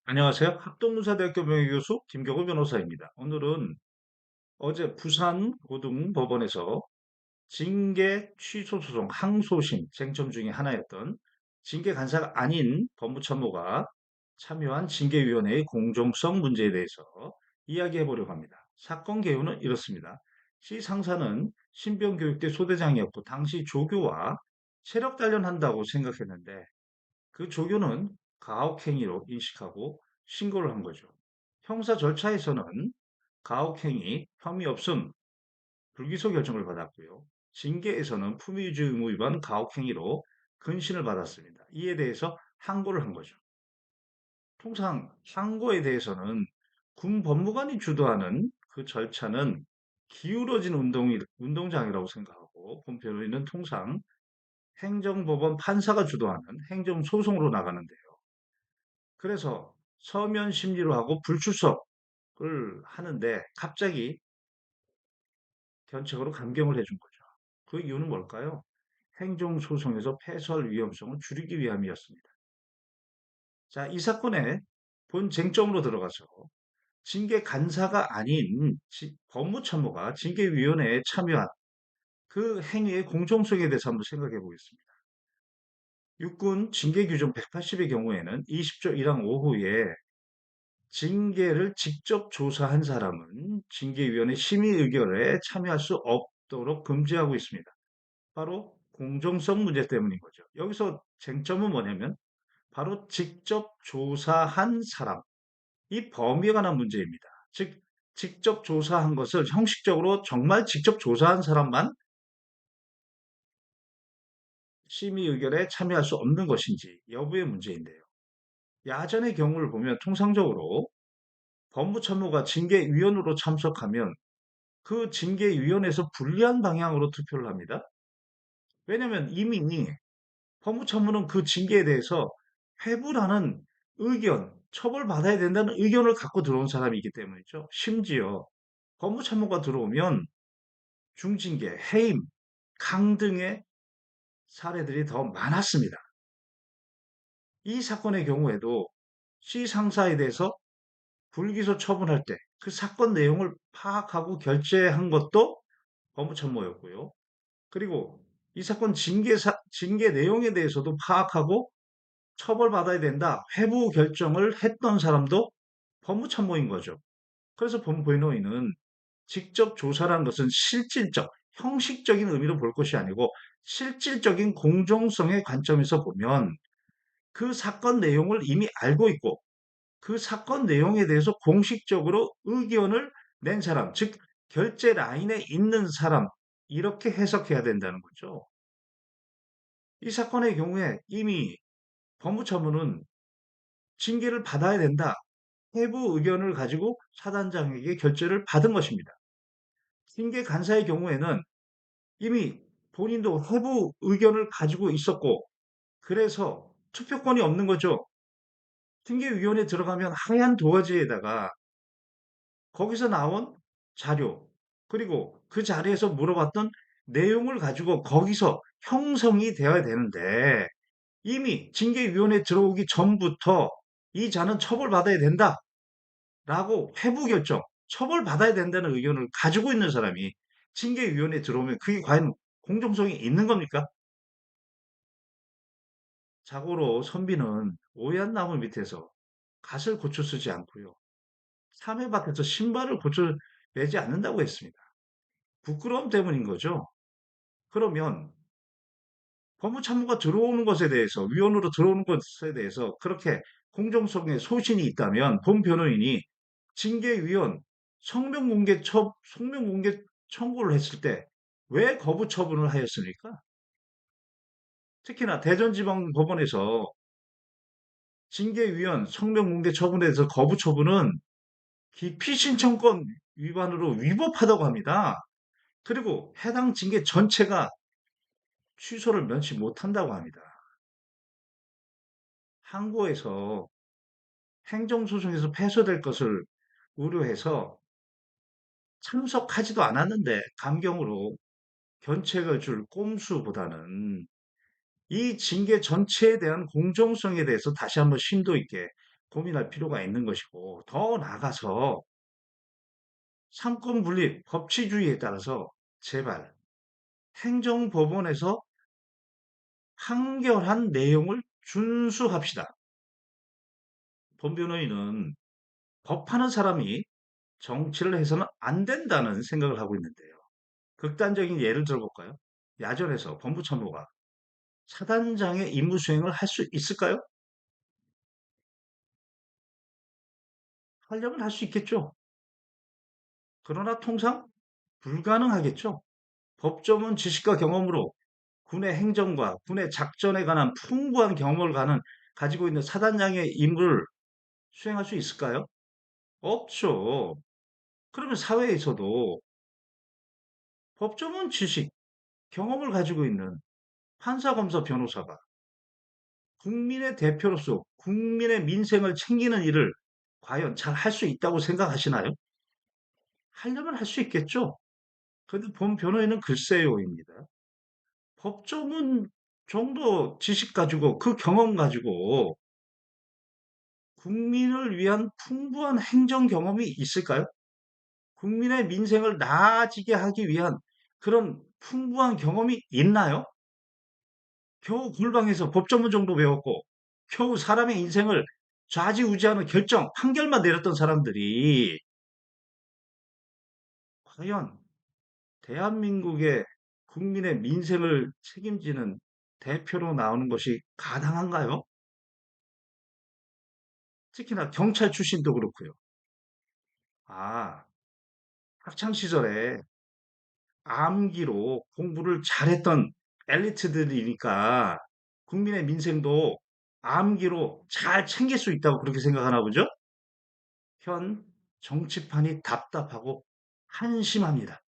안녕하세요. 학동문사대학교 명예교수 김경호 변호사입니다. 오늘은 어제 부산고등법원에서 징계 취소 소송 항소심 쟁점 중에 하나였던 징계 간사가 아닌 법무참모가 참여한 징계위원회의 공정성 문제에 대해서 이야기해 보려고 합니다. 사건 개요는 이렇습니다. 시 상사는 신병교육대 소대장이었고 당시 조교와 체력 단련한다고 생각했는데 그 조교는 가혹행위로 인식하고 신고를 한 거죠. 형사 절차에서는 가혹행위, 혐의 없음, 불기소 결정을 받았고요. 징계에서는 품위유지 의무 위반 가혹행위로 근신을 받았습니다. 이에 대해서 항고를 한 거죠. 통상 항고에 대해서는 군 법무관이 주도하는 그 절차는 기울어진 운동장이라고 생각하고 본 변호인은 통상 행정법원 판사가 주도하는 행정소송으로 나가는데요. 그래서 서면 심리로 하고 불출석을 하는데 갑자기 견책으로 감경을 해준 거죠. 그 이유는 뭘까요? 행정소송에서 패소할 위험성을 줄이기 위함이었습니다. 자, 이 사건의 본 쟁점으로 들어가서 징계 간사가 아닌 법무참모가 징계위원회에 참여한 그 행위의 공정성에 대해서 한번 생각해 보겠습니다. 육군 징계규정 180의 경우에는 20조 1항 5호에 징계를 직접 조사한 사람은 징계위원회 심의 의결에 참여할 수 없도록 금지하고 있습니다. 바로 공정성 문제 때문인 거죠. 여기서 쟁점은 뭐냐면 바로 직접 조사한 사람, 이 범위에 관한 문제입니다. 즉, 직접 조사한 것을 형식적으로 정말 직접 조사한 사람만 심의 의결에 참여할 수 없는 것인지 여부의 문제인데요. 야전의 경우를 보면 통상적으로 법무참모가 징계위원으로 참석하면 그 징계위원회에서 불리한 방향으로 투표를 합니다. 왜냐하면 이미 법무참모는 그 징계에 대해서 회부라는 의견, 처벌받아야 된다는 의견을 갖고 들어온 사람이기 때문이죠. 심지어 법무참모가 들어오면 중징계, 해임, 강등의 사례들이 더 많았습니다. 이 사건의 경우에도 C 상사에 대해서 불기소 처분할 때 그 사건 내용을 파악하고 결재한 것도 법무참모였고요. 그리고 이 사건 징계 내용에 대해서도 파악하고 처벌받아야 된다. 회부 결정을 했던 사람도 법무참모인 거죠. 그래서 법무부의노인은 직접 조사라는 것은 실질적, 형식적인 의미로 볼 것이 아니고 실질적인 공정성의 관점에서 보면 그 사건 내용을 이미 알고 있고 그 사건 내용에 대해서 공식적으로 의견을 낸 사람, 즉 결제 라인에 있는 사람 이렇게 해석해야 된다는 거죠. 이 사건의 경우에 이미 법무참모는 징계를 받아야 된다. 해부 의견을 가지고 사단장에게 결재를 받은 것입니다. 징계 간사의 경우에는 이미 본인도 해부 의견을 가지고 있었고 그래서 투표권이 없는 거죠. 징계위원회에 들어가면 하얀 도화지에다가 거기서 나온 자료 그리고 그 자리에서 물어봤던 내용을 가지고 거기서 형성이 되어야 되는데 이미 징계위원회에 들어오기 전부터 이 자는 처벌받아야 된다라고 회부 결정, 처벌받아야 된다는 의견을 가지고 있는 사람이 징계위원회에 들어오면 그게 과연 공정성이 있는 겁니까? 자고로 선비는 오얏 나무 밑에서 갓을 고쳐 쓰지 않고요. 사매밭에서 신발을 고쳐 매지 않는다고 했습니다. 부끄러움 때문인 거죠. 그러면 법무참모가 들어오는 것에 대해서, 위원으로 들어오는 것에 대해서 그렇게 공정성에 소신이 있다면 본 변호인이 징계위원 성명공개 청구를 했을 때 왜 거부 처분을 하였습니까? 특히나 대전지방법원에서 징계위원 성명공개 처분에 대해서 거부 처분은 기피신청권 위반으로 위법하다고 합니다. 그리고 해당 징계 전체가 취소를 면치 못한다고 합니다. 항고에서 행정소송에서 패소될 것을 우려해서 참석하지도 않았는데 감경으로 견책을 줄 꼼수보다는 이 징계 전체에 대한 공정성에 대해서 다시 한번 심도 있게 고민할 필요가 있는 것이고, 더 나아가서 상권 분립, 법치주의에 따라서 제발 행정법원에서 판결한 내용을 준수합시다. 본 변호인은 법하는 사람이 정치를 해서는 안 된다는 생각을 하고 있는데요. 극단적인 예를 들어볼까요? 야전에서 법무참모가 사단장의 임무 수행을 할 수 있을까요? 하려면 할 수 있겠죠. 그러나 통상 불가능하겠죠. 법조문 지식과 경험으로 군의 행정과 군의 작전에 관한 풍부한 경험을 가지고 있는 사단장의 임무를 수행할 수 있을까요? 없죠. 그러면 사회에서도 법조문 지식, 경험을 가지고 있는 판사, 검사, 변호사가 국민의 대표로서 국민의 민생을 챙기는 일을 과연 잘 할 수 있다고 생각하시나요? 하려면 할 수 있겠죠. 그런데 본 변호인은 글쎄요입니다. 법조문 정도 지식 가지고 그 경험 가지고 국민을 위한 풍부한 행정 경험이 있을까요? 국민의 민생을 나아지게 하기 위한 그런 풍부한 경험이 있나요? 겨우 골방에서 법조문 정도 배웠고, 겨우 사람의 인생을 좌지우지하는 결정, 판결만 내렸던 사람들이 과연 대한민국의 국민의 민생을 책임지는 대표로 나오는 것이 가당한가요? 특히나 경찰 출신도 그렇고요. 아, 학창 시절에 암기로 공부를 잘했던 엘리트들이니까 국민의 민생도 암기로 잘 챙길 수 있다고 그렇게 생각하나 보죠? 현 정치판이 답답하고 한심합니다.